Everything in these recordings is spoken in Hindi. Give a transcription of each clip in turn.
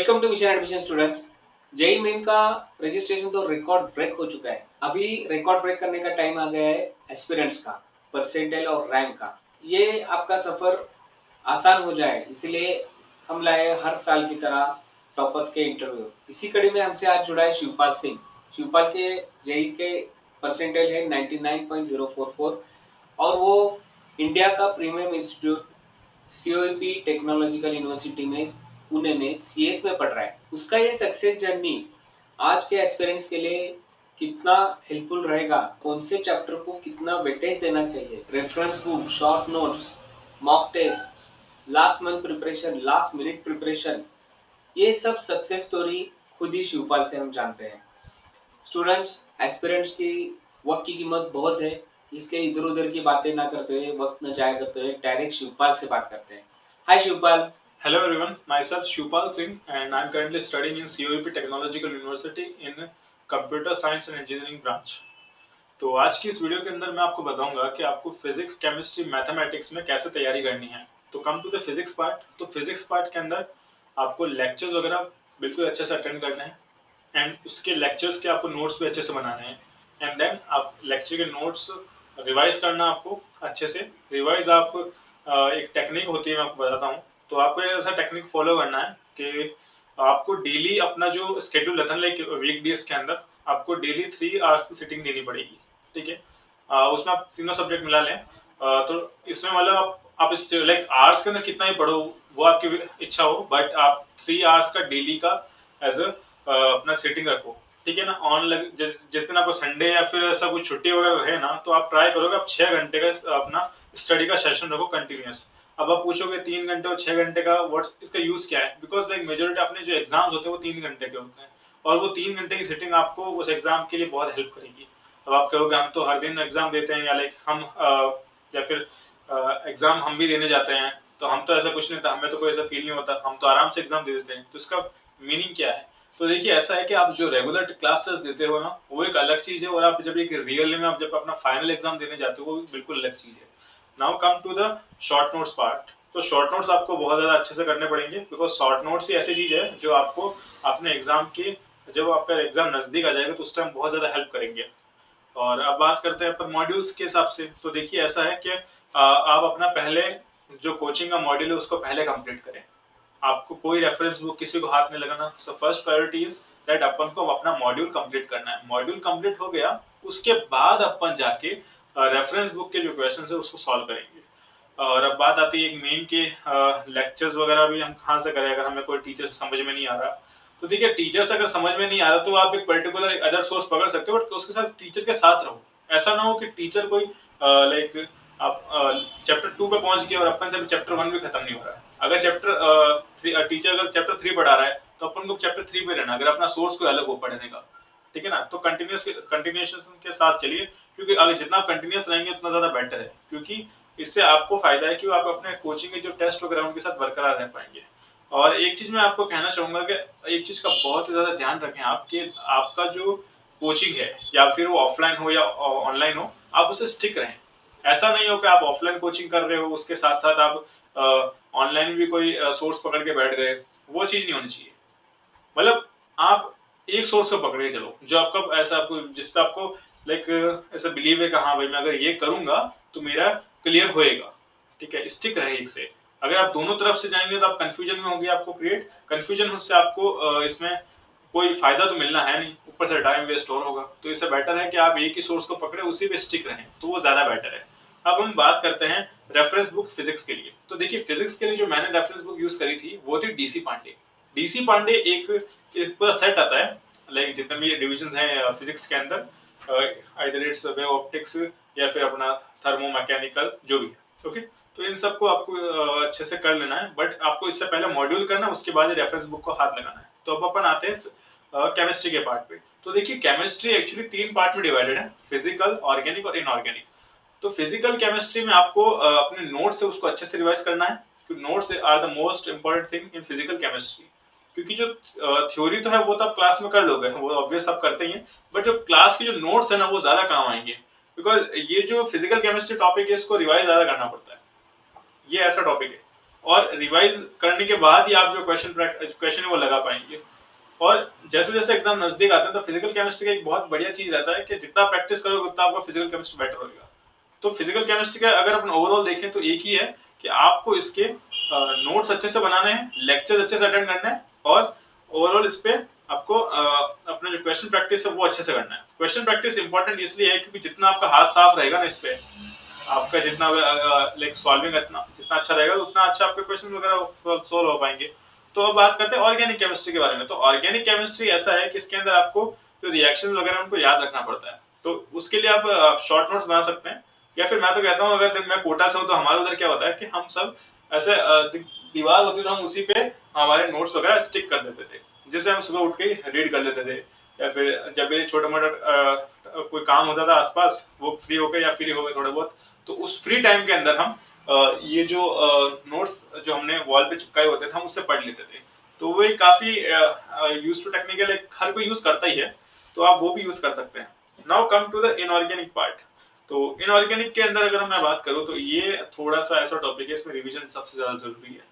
Welcome to mission admission students. JEE main का रजिस्ट्रेशन तो रिकॉर्ड ब्रेक हो चुका है। अभी रिकॉर्ड ब्रेक करने का टाइम आ गया है एस्पिरेंट्स का, परसेंटाइल और रैंक का। ये आपका सफर आसान हो जाए इसलिए हम लाए हर साल की तरह टॉपर्स के इंटरव्यू। इसी कड़ी में हमसे आज जुड़ा है शिवपाल सिंह। शिवपाल के जेई के परसेंटाइल है 99.044 और वो इंडिया का premium institute COEP technological university में पुणे में सीएस में पढ़ रहा है। उसका ये सक्सेस जर्नी आज के एस्पिरेंट्स के लिए कितना हेल्पफुल रहेगा, कौन से चैप्टर को कितना वेटेज देना चाहिए, reference book, short notes, mock test, last month preparation, last minute preparation, ये सब सक्सेस स्टोरी खुद ही शिवपाल से हम जानते हैं। स्टूडेंट्स, एस्पिरेंट्स की वक्त की कीमत बहुत है, इसलिए इधर उधर की बातें ना करते हुए, वक्त न जाया करते हुए डायरेक्ट शिवपाल से बात करते हैं। हाय Shivpal. Hello everyone, myself Shupal Singh and I'm currently studying in COEP Technological University in Computer Science and Engineering branch। तो आज की इस वीडियो के अंदर मैं आपको बताऊंगा कि आपको फिजिक्स, केमिस्ट्री, मैथमेटिक्स में कैसे तैयारी करनी है। तो come to the physics part. तो फिजिक्स पार्ट के अंदर आपको लेक्चर्स वगैरह बिल्कुल अच्छे से अटेंड करने हैं एंड उसके लेक्चर्स के आपको नोट्स भी अच्छे से बनाने हैं एंड देन आप लेक्चर के नोट्स रिवाइज करना आपको अच्छे से। रिवाइज आप एक टेक्निक होती है, मैं आपको बताता हूँ। तो आपको ऐसा टेक्निक फॉलो करना है कि आपको डेली अपना जो स्केड्यूल रहता है, लाइक वीक डेज के अंदर आपको डेली 3 आवर्स की सिटिंग देनी पड़ेगी। ठीक है, उसमें आप तीनों सब्जेक्ट मिला लें। तो इसमें मतलब आप इस लाइक आवर्स के अंदर कितना ही पढ़ो वो आपकी इच्छा हो, बट आप 3 आवर्स का डेली का एज अपना सेटिंग रखो। ठीक है ना। जिस दिन आपको संडे या फिर ऐसा कुछ छुट्टी वगैरह रहे ना, तो आप ट्राई करोगे आप 6 घंटे का अपना स्टडी का सेशन रखो कंटिन्यूस। अब आप पूछोगे 3 घंटे और 6 घंटे का व्हाट इसका यूज क्या है, बिकॉज लाइक मेजोरिटी अपने जो एग्जाम्स होते हैं वो 3 घंटे के होते हैं और वो 3 घंटे की सेटिंग आपको उस एग्जाम के लिए बहुत हेल्प करेगी। अब आप कहोगे हम तो हर दिन एग्जाम देते हैं, या लाइक हम या फिर एग्जाम हम भी देने जाते हैं, तो हम तो ऐसा कुछ नहीं था, हमें तो कोई ऐसा फील नहीं होता, हम तो आराम से एग्जाम दे देते हैं। तो इसका मीनिंग क्या है? तो देखिए ऐसा है कि आप जो रेगुलर क्लासेस देते हो ना, वो एक अलग चीज है, और आप जब एक रियल में आप जब अपना फाइनल एग्जाम देने जाते हो वो बिल्कुल अलग चीज है। Now come to the short notes part. तो शॉर्ट नोट्स आपको बहुत ज्यादा अच्छे से करने पड़ेंगे, बिकॉज शॉर्ट नोट्स ही ऐसी चीज है जो आपको अपने एग्जाम के जब आपका एग्जाम नजदीक आ जाएगा तो उस टाइम बहुत ज्यादा हेल्प करेंगे। और अब बात करते हैं अपन मॉड्यूल्स के हिसाब से। तो देखिए ऐसा है कि आप अपना पहले जो कोचिंग का मॉड्यूल है उसको पहले कंप्लीट करें। आपको कोई रेफरेंस बुक किसी को हाथ में लगाना। So first priority is that अपन को अपना मॉड्यूल कंप्लीट करना है। मॉड्यूल कंप्लीट हो गया, उसके बाद अपन जाके रेफरेंस बुक के जो क्वेश्चन है उसको सॉल्व करेंगे। और अब बात आती है एक मेन के लेक्चर्स वगैरह भी हम कहाँ से करें अगर हमें कोई टीचर समझ में नहीं आ रहा। तो देखिए टीचर्स अगर समझ में नहीं आ रहा तो आप एक पर्टिकुलर अदर सोर्स पकड़ सकते हो, बट उसके साथ टीचर के साथ रहो। ऐसा ना हो कि टीचर कोई लाइक आप चैप्टर 2 पे पहुंच गए और अपन से चैप्टर 1 भी खत्म नहीं हो रहा है। अगर टीचर अगर चैप्टर 3 पढ़ा रहा है तो अपन को चैप्टर 3 पे रहना, अगर अपना सोर्स कोई अलग हो पढ़ने का। ठीक है ना। तो कंटिन्यूएशन के साथ चलिए, क्योंकि अगर जितना कंटिन्यूस रहेंगे उतना ज्यादा बेटर है, क्योंकि इससे आपको फायदा है कि आप अपने कोचिंग के जो टेस्ट वगैरह उनके साथ बरकरार रह पाएंगे। और एक चीज मैं आपको कहना चाहूंगा कि एक चीज का बहुत ही ज्यादा ध्यान रखें आप कि आपका जो कोचिंग है, या फिर वो ऑफलाइन हो या ऑनलाइन हो, आप उसे स्टिक रहें। ऐसा नहीं हो कि आप ऑफलाइन कोचिंग कर रहे हो उसके साथ साथ आप ऑनलाइन भी कोई सोर्स पकड़ के बैठ गए। वो चीज नहीं होनी चाहिए। मतलब आप एक सोर्स को पकड़े चलो जो आपका ऐसा आपको जिसपे आपको लाइक ऐसा बिलीव है कि हाँ भाई मैं अगर ये करूंगा तो मेरा क्लियर होएगा। ठीक है, स्टिक रहे एक से। अगर आप दोनों तरफ से जाएंगे तो आप कंफ्यूजन में होंगे, आपको क्रिएट कंफ्यूजन से आपको इसमें कोई फायदा तो मिलना है नहीं, ऊपर से टाइम वेस्ट और होगा। तो इससे बेटर है कि आप एक ही सोर्स को पकड़े, उसी पे स्टिक रहें, तो वो ज्यादा बेटर है। अब हम बात करते हैं रेफरेंस बुक फिजिक्स के लिए। तो देखिए फिजिक्स के लिए जो मैंने रेफरेंस बुक यूज करी थी वो थी डीसी पांडे। डीसी पांडे एक पूरा सेट आता है, लाइक जितने भी डिविजन्स हैं फिजिक्स के अंदर, आइदर इट्स वेव ऑप्टिक्स या फिर अपना थर्मो मैकेनिकल जो भी। ओके, तो इन सबको आपको अच्छे से कर लेना है, बट आपको इससे पहले मॉड्यूल करना है, उसके बाद रेफरेंस बुक को हाथ लगाना है। तो अब अपन आते हैं केमिस्ट्री के पार्ट पे। तो देखिए केमिस्ट्री एक्चुअली 3 पार्ट में डिवाइडेड है, फिजिकल, ऑर्गेनिक और इनऑर्गेनिक। तो फिजिकल केमिस्ट्री में आपको अपने नोट्स है उसको अच्छे से रिवाइज करना है, क्योंकि notes are the most important thing in physical chemistry. क्योंकि जो थ्योरी तो है वो तो आप क्लास में कर लोगे, वो ऑब्वियस आप करते ही हैं, बट जो क्लास के जो नोट्स है ना वो ज्यादा काम आएंगे, बिकॉज ये जो फिजिकल केमिस्ट्री टॉपिक है इसको रिवाइज ज्यादा करना पड़ता है। ये ऐसा टॉपिक है। और रिवाइज करने के बाद ही आप जो क्वेश्चन है वो लगा पाएंगे। और जैसे जैसे एग्जाम नजदीक आते हैं तो फिजिकल केमिस्ट्री का एक बहुत बढ़िया चीज रहता है कि जितना प्रैक्टिस करोगे उतना आपका फिजिकल केमिस्ट्री बेटर होगा। तो फिजिकल केमिस्ट्री का अगर अपन ओवरऑल देखें तो एक ही है कि आपको इसके नोट्स अच्छे से बनाने हैं, लेक्चर्स अच्छे से अटेंड करना है, और ओवरऑल इस पे आपको अपना जो क्वेश्चन प्रैक्टिस है वो अच्छे से करना है। क्वेश्चन प्रैक्टिस इंपॉर्टेंट इसलिए है क्योंकि जितना आपका हाथ साफ रहेगा ना इस पे, आपका जितना लाइक सॉल्विंग जितना अच्छा रहेगा उतना अच्छा आपके क्वेश्चन वगैरह सोल्व हो पाएंगे। तो अब बात करते हैं ऑर्गेनिक केमिस्ट्री के बारे में। तो ऑर्गेनिक केमिस्ट्री ऐसा है कि इसके अंदर आपको जो रिएक्शंस वगैरह उनको याद रखना पड़ता है। तो उसके लिए आप शॉर्ट नोट्स बना सकते हैं, या फिर मैं तो कहता हूँ अगर मैं कोटा से हूँ तो हमारे उधर क्या होता है कि हम सब ऐसे दीवार होती तो हम उसी पे हमारे नोट्स वगैरह स्टिक कर देते थे, जिससे हम सुबह उठ के रीड कर लेते थे, या फिर जब भी छोटा मोटा कोई काम होता था आसपास वो फ्री हो गए या फ्री हो गए थोड़ा बहुत, तो उस फ्री टाइम के अंदर हम ये जो नोट्स जो हमने वॉल पे चिपकाए होते थे हम उससे पढ़ लेते थे। तो वो एक काफी यूज टू टेक्निकल, हर कोई यूज करता ही है, तो आप वो भी यूज कर सकते हैं। Now come to the inorganic part. तो इनऑर्गेनिक के अंदर अगर मैं बात करूँ तो ये थोड़ा सा ऐसा टॉपिक है, इसमें रिवीजन सबसे ज्यादा जरूरी है।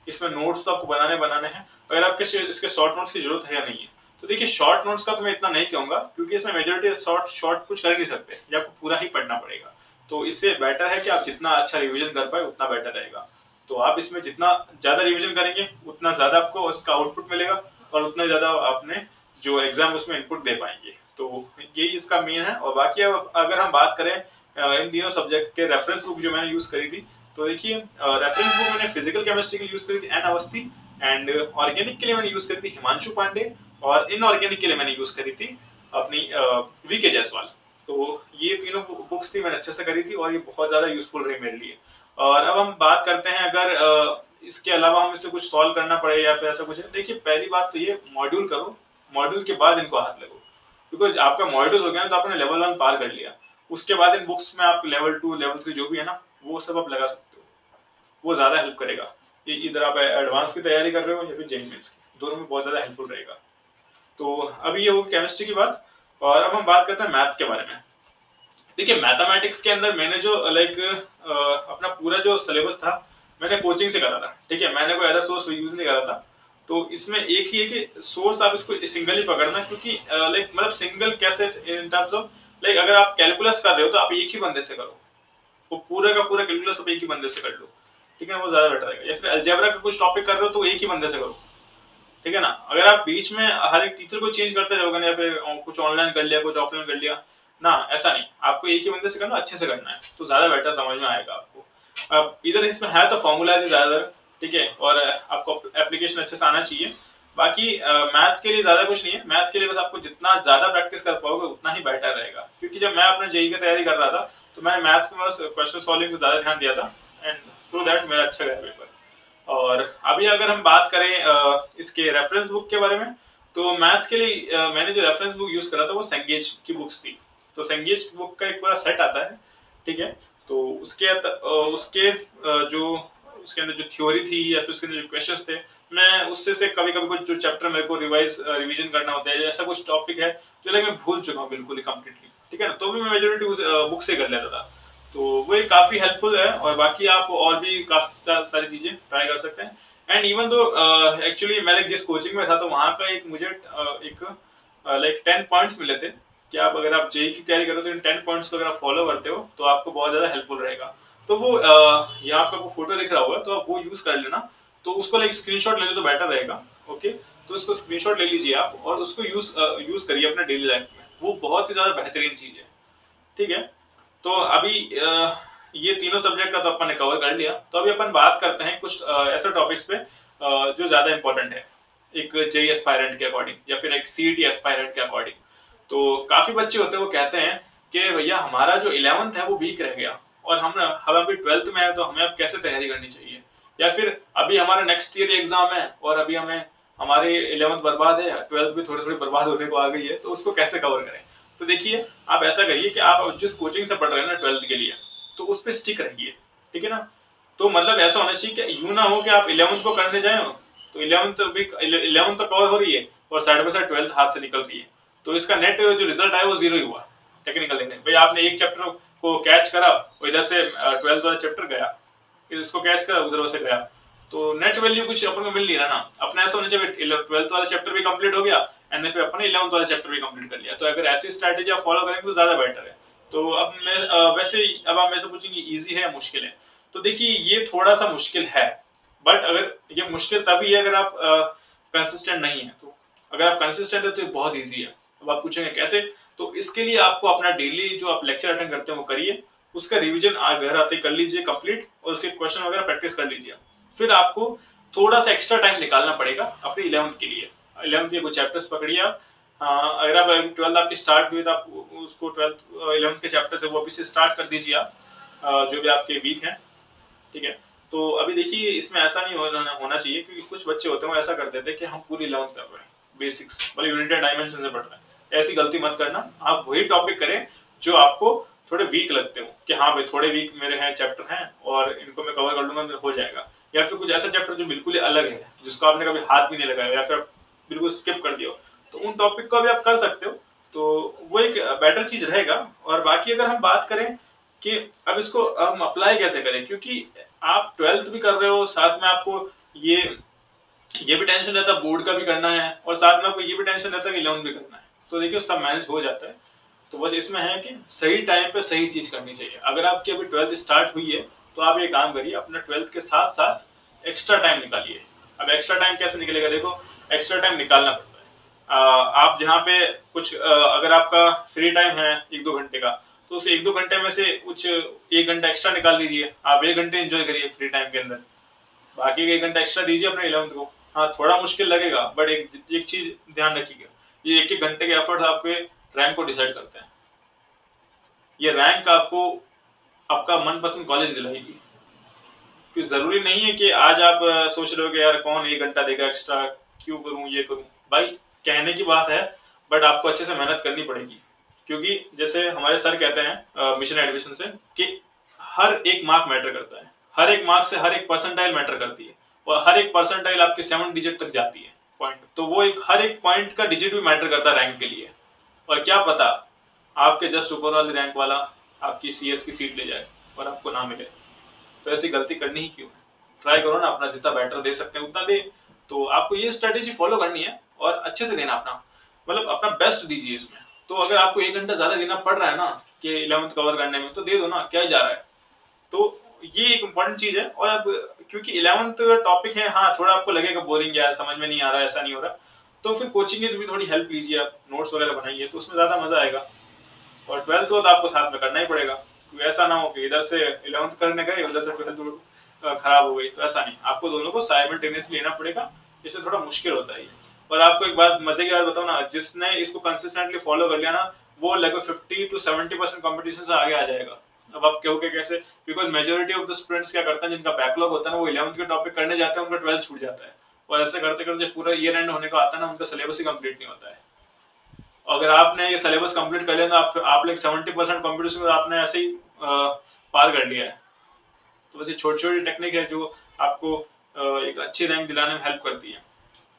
इसमें नोट्स तो आपको बनाने हैं, अगर आपके इसके शॉर्ट नोट्स की जरूरत है या नहीं है। तो देखिए शॉर्ट नोट्स का तो मैं इतना नहीं कहूंगा क्योंकि इसमें मेजोरिटी शॉर्ट शॉर्ट कुछ कर नहीं सकते, या आपको पूरा ही पढ़ना पड़ेगा। तो इससे बेटर है कि आप जितना अच्छा रिवीजन कर पाए उतना बेटर रहेगा। तो आप इसमें जितना ज्यादा रिवीजन करेंगे उतना ज्यादा आपको उसका आउटपुट मिलेगा, और उतना ज्यादा आपने जो एग्जाम उसमें इनपुट दे पाएंगे। तो यही इसका मेन है। और बाकी अगर हम बात करें इन तीनों सब्जेक्ट के रेफरेंस बुक जो मैंने यूज करी थी, तो देखिए रेफरेंस बुक मैंने फिजिकल केमिस्ट्री के लिए यूज करी थी एन अवस्थी, एंड ऑर्गेनिक के लिए मैंने यूज करी थी हिमांशु पांडे, और इनऑर्गेनिक के लिए मैंने यूज करी थी अपनी वीके जायसवाल। तो ये तीनों बुक्स थी मैंने अच्छे से करी थी और ये बहुत ज्यादा यूजफुल रही मेरे लिए। और अब हम बात करते हैं अगर इसके अलावा हम इससे कुछ सॉल्व करना पड़े या फिर ऐसा कुछ है। देखिए पहली बात तो ये मॉड्यूल करो, मॉड्यूल के बाद इनको हाथ लगो, बिकॉज आपका मॉड्यूल हो गया ना तो आपने लेवल 1 पार कर लिया। उसके बाद इन बुक्स में आप लेवल 2 लेवल 3 जो भी है ना वो सब आप लगा सकते हो, वो ज्यादा हेल्प करेगा। इधर आप एडवांस की तैयारी कर रहे हो या फिर जेईई मेंस की, दोनों में बहुत ज्यादा हेल्पफुल रहेगा। तो अभी ये होगी केमिस्ट्री की बात। और अब हम बात करते हैं मैथ्स के बारे में। देखिए मैथमेटिक्स के अंदर मैंने जो अपना पूरा जो सिलेबस था मैंने कोचिंग से करा था, ठीक है, मैंने कोई अदर सोर्स यूज नहीं करा था। तो इसमें एक ही है कि सोर्स आप इसको सिंगल ही पकड़ना, क्योंकि मतलब सिंगल कैसे इन टर्म्स ऑफ अगर आप कैलकुलस कर रहे हो तो आप एक ही बंदे से करो, वो पूरा का पूरा कैलकुलस आप एक ही बंदे से कर लो, ठीक है, वो ज्यादा बेटर रहेगा। या फिर अलजेब्रा का कुछ टॉपिक कर रहे हो तो एक ही बंदे से करो, ठीक है ना। अगर आप बीच में हर एक टीचर को चेंज करते रहोगे ना, या फिर कुछ ऑनलाइन कर लिया कुछ ऑफलाइन कर लिया ना, ऐसा नहीं, आपको एक ही बंदे से करना, अच्छे से करना है, तो ज्यादा बेटर समझ में आएगा आपको। अब इधर इसमें है तो फॉर्मूलाज ही ज्यादातर, ठीक है, और आपको एप्लीकेशन अच्छे से आना चाहिए। बाकी मैथ्स के लिए ज्यादा कुछ नहीं है, मैथ्स के लिए बस आपको जितना ज्यादा प्रैक्टिस कर पाओगे उतना ही बेटर रहेगा। क्योंकि जब मैं अपने जेईई की तैयारी कर रहा था तो मैंने मैथ्स में बस क्वेश्चन सॉल्विंग पे ज्यादा ध्यान दिया था, एंड थ्रू दैट मेरा अच्छा गया पेपर। और अभी अगर हम बात करें इसके रेफरेंस बुक के बारे में, तो मैथ्स के लिए मैंने जो रेफरेंस बुक यूज करा था वो सेंगेज की बुक्स थी। तो सेंगेज बुक का एक पूरा सेट आता है, ठीक है। तो जो उसके अंदर जो थ्योरी थी या फिर उसके अंदर जो क्वेश्चंस थे, मैं उससे से कभी कभी कुछ जो चैप्टर मेरे को रिवीजन करना होता है, ऐसा कुछ टॉपिक है जो मैं भूल चुका हूँ बिल्कुल ही कंप्लीटली, ठीक है ना, तो भी मैं मेजोरिटी उस बुक से कर लेता था। तो वो एक काफी हेल्पफुल है। और बाकी आप और भी काफी सारी चीजें ट्राई कर सकते हैं। एंड इवन दो एक्चुअली मैंने जिस कोचिंग में था तो वहाँ का एक मुझे एक 10 पॉइंट्स मिले थे कि आप अगर आप जेई की तैयारी करो तो इन 10 पॉइंट्स को अगर आप फॉलो करते हो तो आपको बहुत ज्यादा हेल्पफुल रहेगा। तो वो यहाँ आपको फोटो दिख रहा होगा तो आप वो यूज कर लेना। तो उसको स्क्रीनशॉट ले लो तो बेटर रहेगा। ओके, तो उसको स्क्रीनशॉट ले लीजिए आप और उसको यूज करिए अपने डेली लाइफ में, वो बहुत ही ज्यादा बेहतरीन चीज है, ठीक है। तो अभी ये तीनों सब्जेक्ट का तो अपन ने कवर कर लिया। तो अभी अपन बात करते हैं कुछ ऐसे टॉपिक्स पे जो ज्यादा इंपॉर्टेंट है एक जेईई एस्पायरेंट के अकॉर्डिंग या फिर एक सीईटी एस्पायरेंट के अकॉर्डिंग। तो काफी बच्चे होते हैं वो कहते हैं कि भैया हमारा जो 11th है वो वीक रह गया और हम अभी 12th में है तो हमें अब कैसे तैयारी करनी चाहिए, या फिर अभी हमारा नेक्स्ट ईयर एग्जाम है और अभी हमें हमारे 11th बर्बाद है, 12th भी थोड़ी थोड़ी बर्बाद होने को आ गई है, तो उसको कैसे कवर करें। तो देखिए आप ऐसा करिए कि आप जिस कोचिंग से पढ़ रहे हैं ना 12th के लिए, तो उस पर स्टिक रहिए, ठीक है ना। तो मतलब ऐसा होना चाहिए कि यूं ना हो कि आप 11th को करने जाए तो 11th तो कवर हो रही है और साइड बाय साइड 12th हाथ से निकल रही है, तो इसका नेट जो रिजल्ट आया वो जीरो ही हुआ। टेक्निकल देखने भाई आपने एक चैप्टर को कैच करा और इधर से 12th वाला चैप्टर गया, फिर इसको कैच करा उधर से गया, तो नेट वैल्यू कुछ अपन को मिल नहीं रहा ना। अपना ऐसा होना चाहिए 12th वाला चैप्टर भी कंप्लीट हो गया एंड फिर अपने 11th वाला चैप्टर भी कंप्लीट कर लिया। तो अगर ऐसी स्ट्रैटेजी आप फॉलो करेंगे तो ज्यादा बेटर है। तो अब मैं वैसे अब आप मेरे से पूछेंगे इजी है या मुश्किल है, तो देखिए ये थोड़ा सा मुश्किल है, बट अगर ये मुश्किल तभी है अगर आप कंसिस्टेंट नहीं है। तो अगर आप कंसिस्टेंट है तो ये बहुत इजी है। अब आप पूछेंगे कैसे, तो इसके लिए आपको अपना डेली जो आप लेक्चर अटेंड करते हैं वो करिए, उसका रिवीजन घर आते कर लीजिए कंप्लीट, और उसके क्वेश्चन वगैरह प्रैक्टिस कर लीजिए। फिर आपको थोड़ा सा एक्स्ट्रा टाइम निकालना पड़ेगा अपने 11th के लिए। 11th के कुछ चैप्टर्स पकड़िए आप। अगर आप 12th आपकी स्टार्ट हुई तो आप उसको 11th के चैप्टर से वो अभी से स्टार्ट कर दीजिए आप, जो भी आपके वीक हैं, ठीक है। तो अभी देखिए इसमें ऐसा नहीं होना चाहिए, क्योंकि कुछ बच्चे होते हैं वो ऐसा कर देते हैं कि हम पूरी 11th कर रहे हैं, बेसिक्स मतलब यूनिट डायमेंशन से पढ़ रहे हैं। ऐसी गलती मत करना, आप वही टॉपिक करें जो आपको थोड़े वीक लगते हो, कि हाँ भाई थोड़े वीक मेरे हैं चैप्टर हैं और इनको मैं कवर कर लूंगा हो जाएगा। या फिर कुछ ऐसा चैप्टर जो बिल्कुल ही अलग है, जिसको आपने कभी हाथ भी नहीं लगाया या फिर बिल्कुल स्किप कर दिया, तो उन टॉपिक को भी आप कर सकते हो। तो वो एक बेटर चीज रहेगा। और बाकी अगर हम बात करें कि अब इसको हम अप्लाई कैसे करें, क्योंकि आप 12th भी कर रहे हो, साथ में आपको ये ये भी टेंशन रहता है बोर्ड का भी करना है, और साथ में आपको ये भी टेंशन रहता है कि 11th भी करना है। तो देखिए सब मैनेज हो जाता है। तो बस इसमें है कि सही टाइम पे सही चीज करनी चाहिए। अगर आपकी अभी 12th स्टार्ट हुई है तो आप ये काम करिए, अपने 12th के साथ साथ एक्स्ट्रा टाइम निकालिए। अब एक्स्ट्रा टाइम कैसे निकलेगा, देखो एक्स्ट्रा टाइम निकालना पड़ता है। आप जहाँ पे कुछ अगर आपका फ्री टाइम है 1-2 घंटे का, तो उस 1-2 घंटे में से कुछ 1 घंटा एक्स्ट्रा निकाल लीजिए। आप 1 घंटे एंजॉय करिए फ्री टाइम के अंदर, बाकी 1 घंटा एक्स्ट्रा दीजिए अपने 11th को। हाँ थोड़ा मुश्किल लगेगा, बट एक चीज ध्यान रखिएगा, ये 1-1 घंटे के एफर्ट आपके रैंक को डिसाइड करते हैं। ये रैंक आपको आपका मनपसंद कॉलेज दिलाएगी। कि जरूरी नहीं है कि आज आप सोच रहे हो कि यार कौन 1 घंटा देगा एक्स्ट्रा, क्यों करूं ये करूं। भाई कहने की बात है, बट आपको अच्छे से मेहनत करनी पड़ेगी। क्योंकि जैसे हमारे सर कहते हैं मिशन एडमिशन से, कि हर एक मार्क मैटर करता है, हर एक मार्क से हर एक परसेंटाइल मैटर करती है, और हर एक परसेंटाइल आपके 7 डिजिट तक जाती है पॉइंट। तो वो एक हर एक पॉइंट का डिजिट भी मैटर करता है रैंक के लिए। और क्या पता आपके जस्ट ऊपर वाले रैंक वाला आपकी सीएस की सीट ले जाए और आपको ना मिले। तो ऐसी गलती करनी ही क्यों है। ट्राई करो ना, अपना जितना बेटर दे सकते हैं उतना दे। तो आपको ये स्ट्रेटेजी फॉलो करनी है और अच्छे से देना अपना, मतलब अपना बेस्ट दीजिए इसमें। तो अगर आपको 1 घंटा ज्यादा देना पड़ रहा है ना कि 11th कवर करने में, तो दे दो ना, क्या ही जा रहा है। तो ये एक इम्पोर्टेंट चीज है। और अब क्योंकि 11th टॉपिक है, हाँ थोड़ा आपको लगेगा बोरिंग, यार समझ में नहीं आ रहा, ऐसा नहीं हो रहा, तो फिर कोचिंग की भी थोड़ी हेल्प लीजिए आप, नोट्स वगैरह बनाइए, तो उसमें ज्यादा मजा आएगा। और 12th तो आपको साथ में करना ही पड़ेगा, क्योंकि ऐसा ना हो कि इधर से 11th करने गए उधर से 12th खराब हो गई। तो ऐसा नहीं, आपको दोनों को साइमल्टेनियसली लेना पड़ेगा, इससे थोड़ा मुश्किल होता है। और आपको एक बात मजे की बात बताओ ना, जिसने इसको कंसिस्टेंटली फॉलो कर लिया ना, वो लगभग 50 to 70% कॉम्पिटिशन से आगे आ जाएगा। अब आप कहोगे कैसे, because majority of the students क्या करते हैं, जिनका बैकलॉग होता है ना, वो 11th के टॉपिक करने जाते हैं, उनका 12th छूट जाता है, और ऐसे करते करते पूरा ईयर एंड होने को आता है ना, उनका सिलेबस ही कंप्लीट नहीं होता है। अगर आपने ये सिलेबस कंप्लीट कर लिया तो आप लाइक 70% कॉम्पिटिशन में आपने ऐसे ही पार कर लिया है। तो बस ये छोटी छोटी टेक्निक है जो आपको एक अच्छी रैंक दिलाने में हेल्प करती है।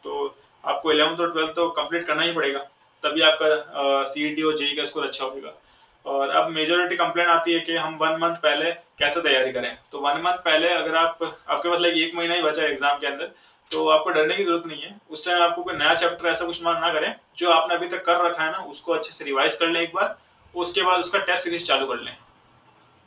तो आपको 11th और 12th तो कंप्लीट करना ही पड़ेगा, तभी आपका सीईटी और जेई का स्कोर अच्छा होगा। और अब मेजोरिटी कंप्लेंट आती है कि हम 1 मंथ पहले कैसे तैयारी करें। तो 1 मंथ पहले अगर आपके पास लाइक 1 महीना ही बचा है एग्जाम के अंदर, तो आपको डरने की जरूरत नहीं है। उस टाइम आपको कोई नया चैप्टर ऐसा कुछ ना करें, जो आपने अभी तक कर रखा है ना उसको अच्छे से रिवाइज कर लें एक बार, उसके बाद उसका टेस्ट सीरीज चालू कर लें,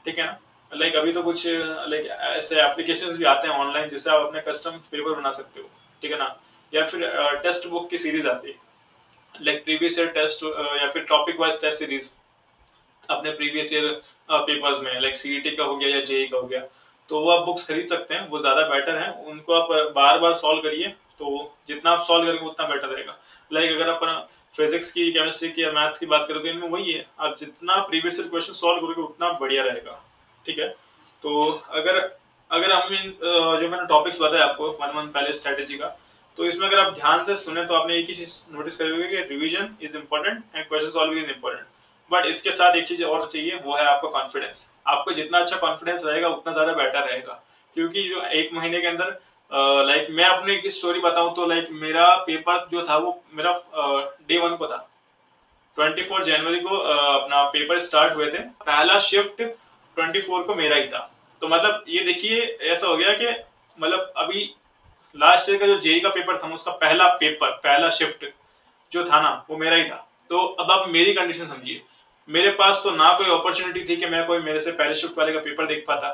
ठीक है ना। लाइक अभी तो कुछ लाइक ऐसे एप्लीकेशंस भी आते हैं ऑनलाइन, जिससे आप अपने कस्टम पेपर बना सकते हो, ठीक है ना। या फिर टेस्ट बुक की सीरीज आती है, लाइक प्रीवियस ईयर टेस्ट, या फिर टॉपिक वाइज टेस्ट सीरीज अपने प्रीवियस ईयर पेपर्स में, लाइक सीईटी का हो गया या जेई का हो गया, तो वो आप बुक्स खरीद सकते हैं, वो ज्यादा बेटर है। उनको आप बार बार सॉल्व करिए, तो जितना आप सॉल्व करेंगे उतना बेटर रहेगा। लाइक अगर अपन फिजिक्स की, केमिस्ट्री की या मैथ्स की बात करें, तो इनमें वही है, आप जितना प्रीवियस ईयर क्वेश्चन सॉल्व करोगे उतना बढ़िया रहेगा, ठीक है। तो अगर अगर हम जो मैंने टॉपिक्स बताए आपको 1 मंथ पहले स्ट्रेटेजी का, तो इसमें अगर आप ध्यान से सुने तो आपने एक ही चीज नोटिस करी होगी कि revision is important and question solving is important. But इसके साथ एक चीज और चाहिए, वो है आपका कॉन्फिडेंस। आपको जितना अच्छा कॉन्फिडेंस रहेगा उतना ज्यादा बेटर रहेगा। क्योंकि जो 1 महीने के अंदर लाइक मैं अपनी एक स्टोरी बताऊं तो लाइक मेरा पेपर जो था वो मेरा डे 1 को था। 24 जनवरी को अपना पेपर स्टार्ट हुए थे, पहला शिफ्ट 24 को मेरा ही था। तो मतलब ये देखिए ऐसा हो गया कि मतलब अभी लास्ट ईयर का जो जेई का पेपर था उसका पहला शिफ्ट जो था ना वो मेरा ही था। तो अब आप मेरी कंडीशन समझिए, मेरे पास तो ना कोई अपॉर्चुनिटी थी कि मैं कोई मेरे से पहले शिफ्ट वाले का पेपर देख पाता,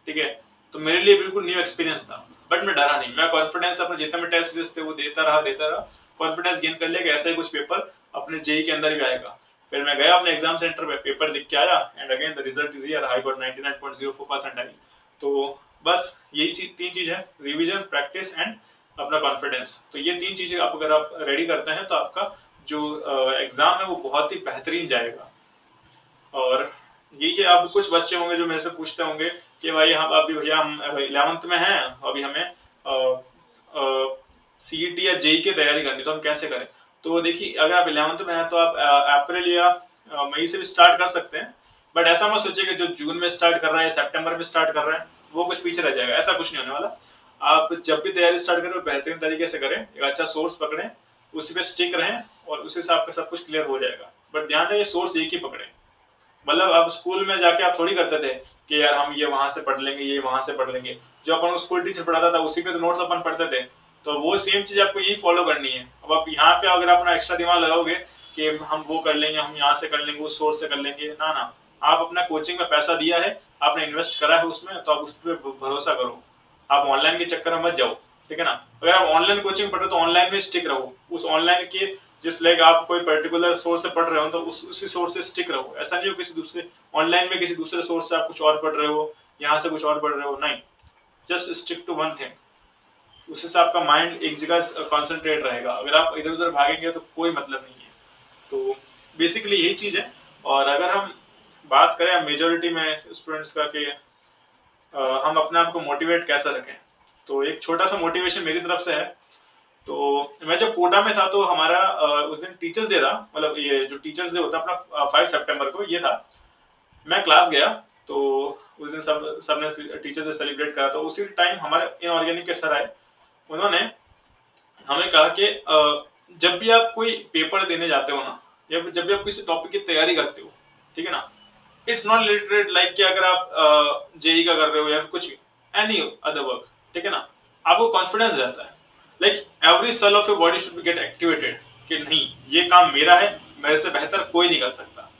ठीक है। तो मेरे लिए बिल्कुल न्यू एक्सपीरियंस था, बट मैं डरा नहीं, मैं कॉन्फिडेंस अपने जितने भी टेस्ट सीरीज थे वो देता रहा, कॉन्फिडेंस गेन कर लिया कि ऐसा ही कुछ पेपर अपने जेई के अंदर भी आएगा। फिर मैं गया अपने एग्जाम सेंटर पे, पेपर लिख के आया, and again the result is here, I got 99.04% आई। तो बस यही तीन चीज है, रिवीजन, प्रैक्टिस एंड अपना कॉन्फिडेंस। तो ये तीन चीजें आप अगर आप रेडी करते हैं तो आपका जो एग्जाम है वो बहुत ही बेहतरीन जाएगा। और यही है, अब कुछ बच्चे होंगे जो मेरे से पूछते होंगे कि भाई हम अभी भैया हम 11th में हैं, अभी हमें सीईटी या जेई की तैयारी करनी, तो हम कैसे करें। तो देखिए, अगर आप 11th में हैं तो आप अप्रैल या मई से भी स्टार्ट कर सकते हैं, बट ऐसा मत सोचिए कि जो जून में स्टार्ट कर रहा है या सितंबर में स्टार्ट कर रहा है वो कुछ पीछे रह जाएगा, ऐसा कुछ नहीं होने वाला। आप जब भी तैयारी स्टार्ट करें बेहतरीन तरीके से करें, एक अच्छा सोर्स पकड़ें, उसी पे स्टिक रहें, और उसी से आपका सब कुछ क्लियर हो जाएगा। बट ध्यान रहे सोर्स एक ही पकड़े। मतलब अब स्कूल में जाके आप थोड़ी करते थे कि यार हम ये वहां से पढ़ लेंगे, ये वहां से पढ़ लेंगे, जो अपन स्कूल टीचर पढ़ाता था उसी पे तो नोट्स अपन पढ़ते थे। तो वो सेम चीज आपको यही फॉलो करनी है। अब आप यहाँ पे अगर अपना एक्स्ट्रा दिमाग लगाओगे कि हम वो कर लेंगे, हम यहाँ से कर लेंगे, उस सोर्स से कर लेंगे, ना ना, आप अपना कोचिंग में पैसा दिया है, आपने इन्वेस्ट करा है उसमें, तो आप उस पर भरोसा करो, आप ऑनलाइन के चक्कर में मत जाओ, ठीक है ना। अगर आप ऑनलाइन कोचिंग पढ़ रहे हो तो ऑनलाइन में स्टिक रहो, उस ऑनलाइन के जिस लाइक आप कोई पर्टिकुलर सोर्स से पढ़ रहे हो तो उसी सोर्स से स्टिक रहो। ऐसा नहीं हो किसी दूसरे ऑनलाइन में किसी दूसरे सोर्स से आप कुछ और पढ़ रहे हो, यहाँ से कुछ और पढ़ रहे हो, नहीं, just stick to one thing. उससे से आपका माइंड एक जगह कॉन्सेंट्रेट रहेगा, अगर आप इधर उधर भागेंगे तो कोई मतलब नहीं है। तो बेसिकली यही चीज है। और अगर हम बात करें मेजोरिटी में स्टूडेंट्स का कि हम अपने आप को मोटिवेट कैसे रखें, तो एक छोटा सा मोटिवेशन मेरी तरफ से है। तो मैं जब कोटा में था तो हमारा उस दिन टीचर्स डे था, मतलब ये जो टीचर्स डे होता है अपना 5 सितंबर को ये था। मैं क्लास गया तो उस दिन सबने टीचर्स डे सेलिब्रेट करा, तो उसी टाइम हमारे इनऑर्गेनिक के सर आए, उन्होंने हमें कहा कि जब भी आप कोई पेपर देने जाते हो ना, या जब भी आप किसी टॉपिक की तैयारी करते हो, ठीक है ना, इट्स नॉट रिलेटेड लाइक कि अगर आप जेई का कर रहे हो या कुछ एनी अदर वर्क, ठीक है ना, आपको कॉन्फिडेंस रहता है, like every cell of your body should be get activated कि नहीं ये काम मेरा है, मेरे से बेहतर कोई नहीं कर सकता।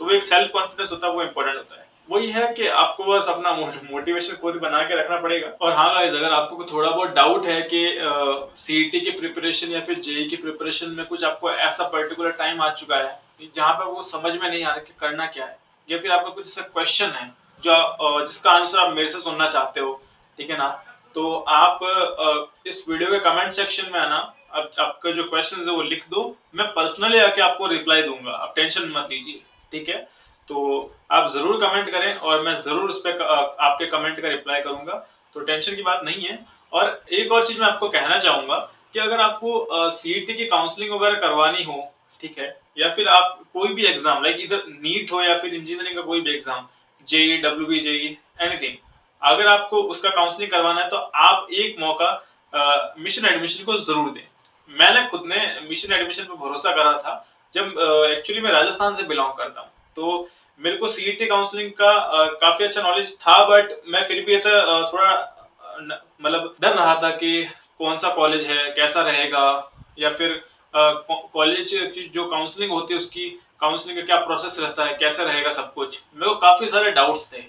तो वो एक सेल्फ कॉन्फिडेंस होता है, वो इंपॉर्टेंट होता है। वही है कि आपको बस अपना मोटिवेशन खुद बना के रखना पड़ेगा। और हाँ गाइस, अगर आपको थोड़ा बहुत डाउट है कि सीईटी की प्रिपरेशन या फिर जेई की प्रिपरेशन में कुछ आपको ऐसा पर्टिकुलर टाइम आ चुका है जहाँ पे वो समझ में नहीं आ रहा कि करना क्या है, या फिर आपका कुछ ऐसा क्वेश्चन है जो जिसका आंसर आप मेरे से सुनना चाहते हो, ठीक है ना, तो आप इस वीडियो के कमेंट सेक्शन में आना, आपका जो क्वेश्चन है वो लिख दो, मैं पर्सनली आके आपको रिप्लाई दूंगा, आप टेंशन मत लीजिए, ठीक है। तो आप जरूर कमेंट करें और मैं जरूर उस पर आपके कमेंट का रिप्लाई करूंगा, तो टेंशन की बात नहीं है। और एक और चीज मैं आपको कहना चाहूंगा कि अगर आपको सीईटी की काउंसलिंग वगैरह करवानी हो, ठीक है, या फिर आप कोई भी एग्जाम लाइक इधर नीट हो या फिर इंजीनियरिंग का कोई भी exam, JE, WB, JE, anything, अगर आपको उसका काउंसलिंग करवाना है तो आप एक मौका मिशन एडमिशन को जरूर दें। मैंने खुद ने मिशन एडमिशन पर भरोसा करा था जब एक्चुअली मैं राजस्थान से बिलोंग करता हूँ, तो मेरे को सीईटी काउंसलिंग का काफी अच्छा नॉलेज था, बट मैं फिर भी ऐसा थोड़ा मतलब डर रहा था कि कौन सा कॉलेज है, कैसा रहेगा, या फिर कॉलेज की जो काउंसलिंग होती है उसकी काउंसलिंग का क्या प्रोसेस रहता है, कैसे रहेगा सब कुछ, मेरे को काफी सारे डाउट्स थे।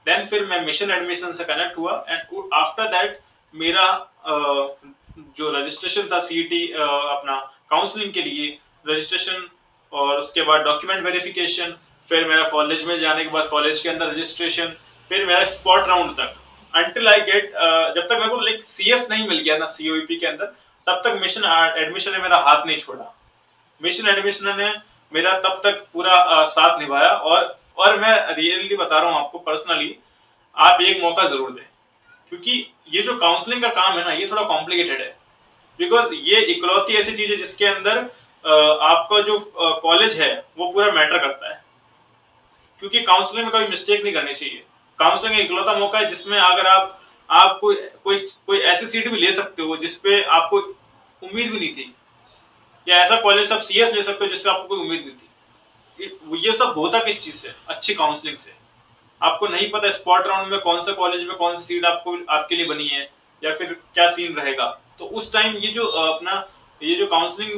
देन फिर मैं मिशन एडमिशन से कनेक्ट हुआ, एंड आफ्टर दैट मेरा जो रजिस्ट्रेशन था सीईटी अपना काउंसलिंग के लिए रजिस्ट्रेशन, और उसके बाद डॉक्यूमेंट वेरिफिकेशन, फिर मेरा कॉलेज में जाने के बाद कॉलेज के अंदर रजिस्ट्रेशन, फिर मेरा स्पॉट राउंड तक, अंटिल आई गेट, जब तक मेरे को लाइक सीएस नहीं मिल गया ना सीओईपी के अंदर, तब तक मिशन एडमिशन ने मेरा हाथ नहीं छोड़ा। मिशन एडमिशन ने मेरा तब तक पूरा साथ निभाया, और मैं रियली बता रहा हूँ आपको पर्सनली, आप एक मौका जरूर दें, क्योंकि ये जो काउंसलिंग का काम है ना ये थोड़ा कॉम्प्लिकेटेड है, बिकॉज ये इकलौती ऐसी चीज है जिसके अंदर आपका जो कॉलेज है वो पूरा मैटर करता है, क्योंकि काउंसलिंग में कभी मिस्टेक नहीं करनी चाहिए। काउंसलिंग एक इकलौता मौका है जिसमें अगर आप कोई ऐसी सीट भी ले सकते हो जिसपे आपको उम्मीद भी नहीं थी, या ऐसा कॉलेज आप सीएस ले सकते हो जिससे आपको कोई उम्मीद नहीं थी। ये सब होता किस चीज से, अच्छी काउंसलिंग से। आपको नहीं पता स्पॉट राउंड में कौन सा कॉलेज में कौन सी सीट आपको आपके लिए बनी है, या फिर क्या सीन रहेगा, तो उस टाइम ये जो काउंसलिंग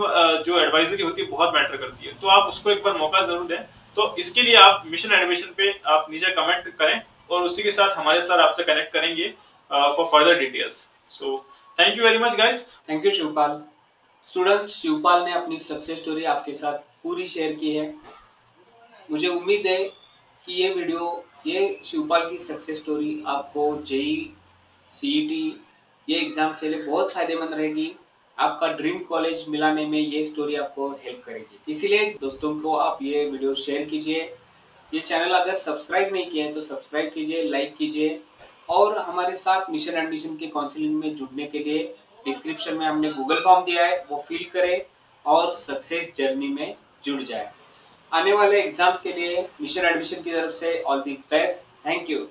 जो एडवाइजरी होती है बहुत मैटर करती है, तो आप उसको एक बार मौका जरूर दें। तो इसके लिए आप मिशन एडमिशन पे आप नीचे कमेंट करें और उसी के साथ हमारे सर आपसे कनेक्ट करेंगे for further details. So thank you very much guys. Thank you Shivpal. Students, Shivpal ने अपनी सक्सेस स्टोरी आपके साथ पूरी शेयर की है। मुझे उम्मीद है कि ये शिवपाल की सक्सेस स्टोरी आपको जेई, सीईटी ये एग्जाम के लिए बहुत फायदेमंद रहेगी। आपका ड्रीम कॉलेज मिलाने में ये स्टोरी आपको हेल्प करेगी। इसीलिए दोस्तों को आप ये वीडियो शेयर कीजिए। ये चैनल अगर सब्सक्राइब नहीं किया है तो सब्सक्राइब कीजिए, लाइक कीजिए और हमारे साथ मिशन एडमिशन की काउंसलिंग में जुड़ने के लिए डिस्क्रिप्शन में हमने गूगल फॉर्म दिया है, वो फिल करें और सक्सेस जर्नी में जुड़ जाए। आने वाले एग्जाम्स के लिए मिशन एडमिशन की तरफ से all the best. Thank you.